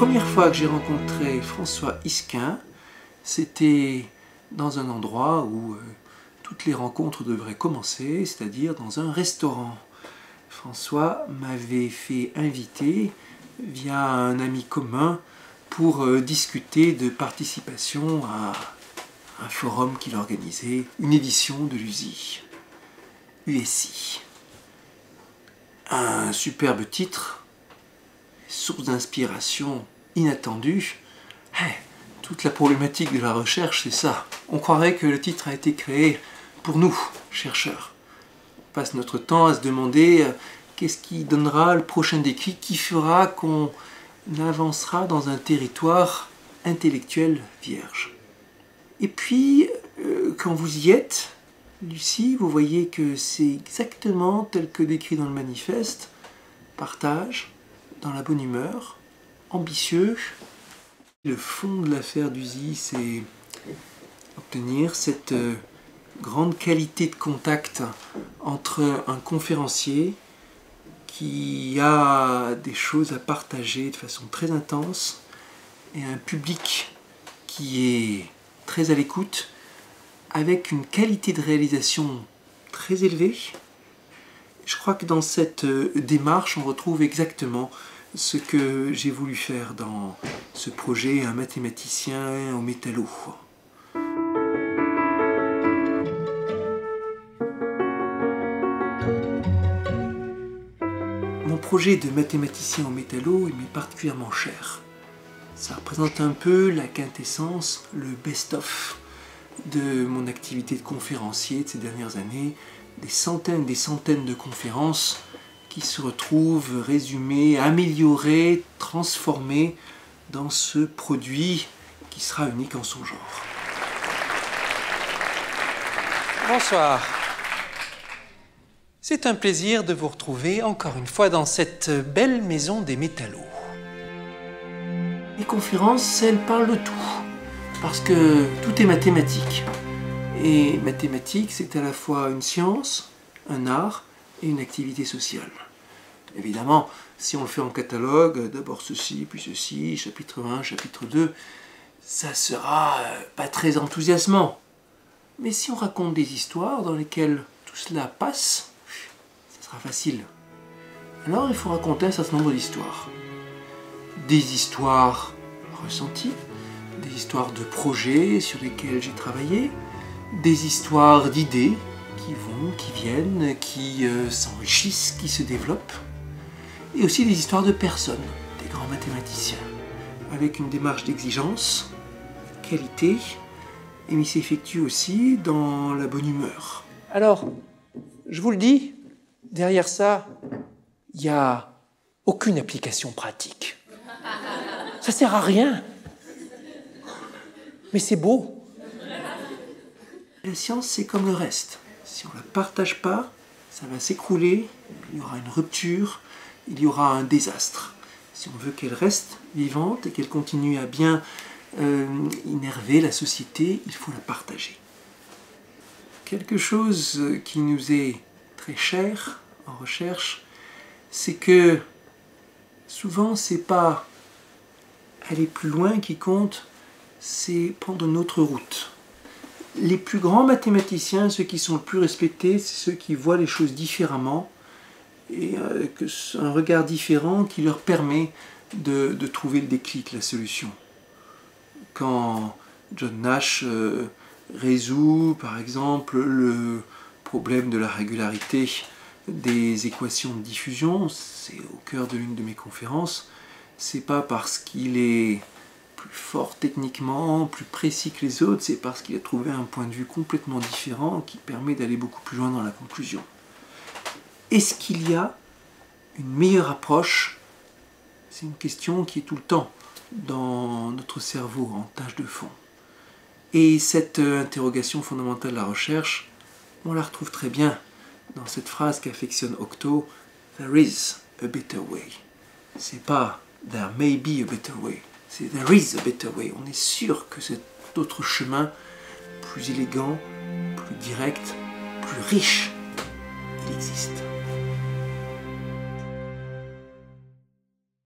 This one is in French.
première fois que j'ai rencontré François Isquin, c'était dans un endroit où toutes les rencontres devraient commencer, c'est-à-dire dans un restaurant. François m'avait fait inviter via un ami commun pour discuter de participation à un forum qu'il organisait, une édition de l'USI. USI. Un superbe titre, source d'inspiration inattendue. Toute la problématique de la recherche, c'est ça. On croirait que le titre a été créé pour nous, chercheurs. On passe notre temps à se demander qu'est-ce qui donnera le prochain déclic, qui fera qu'on avancera dans un territoire intellectuel vierge. Et puis, quand vous y êtes, Lucie, vous voyez que c'est exactement tel que décrit dans le manifeste. Partage, dans la bonne humeur, ambitieux. Le fond de l'affaire d'USI, c'est obtenir cette grande qualité de contact entre un conférencier qui a des choses à partager de façon très intense et un public qui est très à l'écoute, avec une qualité de réalisation très élevée. Je crois que dans cette démarche, on retrouve exactement ce que j'ai voulu faire dans ce projet Un mathématicien au métallo. Mon projet de mathématicien au métallo, il m'est particulièrement cher. Ça représente un peu la quintessence, le best-of de mon activité de conférencier de ces dernières années, des centaines de conférences qui se retrouvent résumées, améliorées, transformées dans ce produit qui sera unique en son genre. Bonsoir. C'est un plaisir de vous retrouver encore une fois dans cette belle maison des métallos. Les conférences, elles parlent de tout, parce que tout est mathématique. Et mathématiques, c'est à la fois une science, un art et une activité sociale. Évidemment, si on le fait en catalogue, d'abord ceci, puis ceci, chapitre 1, chapitre 2, ça sera pas très enthousiasmant. Mais si on raconte des histoires dans lesquelles tout cela passe, ça sera facile. Alors il faut raconter un certain nombre d'histoires. Des histoires ressenties, des histoires de projets sur lesquels j'ai travaillé, des histoires d'idées qui vont, qui viennent, qui s'enrichissent, qui se développent, et aussi des histoires de personnes, des grands mathématiciens, avec une démarche d'exigence, de qualité, et il s'effectue aussi dans la bonne humeur. Alors, je vous le dis, derrière ça, il n'y a aucune application pratique. Ça ne sert à rien. Mais c'est beau. La science, c'est comme le reste. Si on ne la partage pas, ça va s'écrouler, il y aura une rupture, il y aura un désastre. Si on veut qu'elle reste vivante et qu'elle continue à bien innerver la société, il faut la partager. Quelque chose qui nous est très cher en recherche, c'est que souvent, c'est pas aller plus loin qui compte, c'est prendre une autre route. Les plus grands mathématiciens, ceux qui sont le plus respectés, c'est ceux qui voient les choses différemment et un regard différent qui leur permet de trouver le déclic, la solution. Quand John Nash résout, par exemple, le problème de la régularité des équations de diffusion, c'est au cœur de l'une de mes conférences, c'est pas parce qu'il est plus fort techniquement, plus précis que les autres, c'est parce qu'il a trouvé un point de vue complètement différent qui permet d'aller beaucoup plus loin dans la conclusion. Est-ce qu'il y a une meilleure approche? C'est une question qui est tout le temps dans notre cerveau en tâche de fond. Et cette interrogation fondamentale de la recherche, on la retrouve très bien dans cette phrase qu'affectionne Octo, « There is a better way ». C'est pas « There may be a better way », c'est « There is a better way ». On est sûr que cet autre chemin, plus élégant, plus direct, plus riche,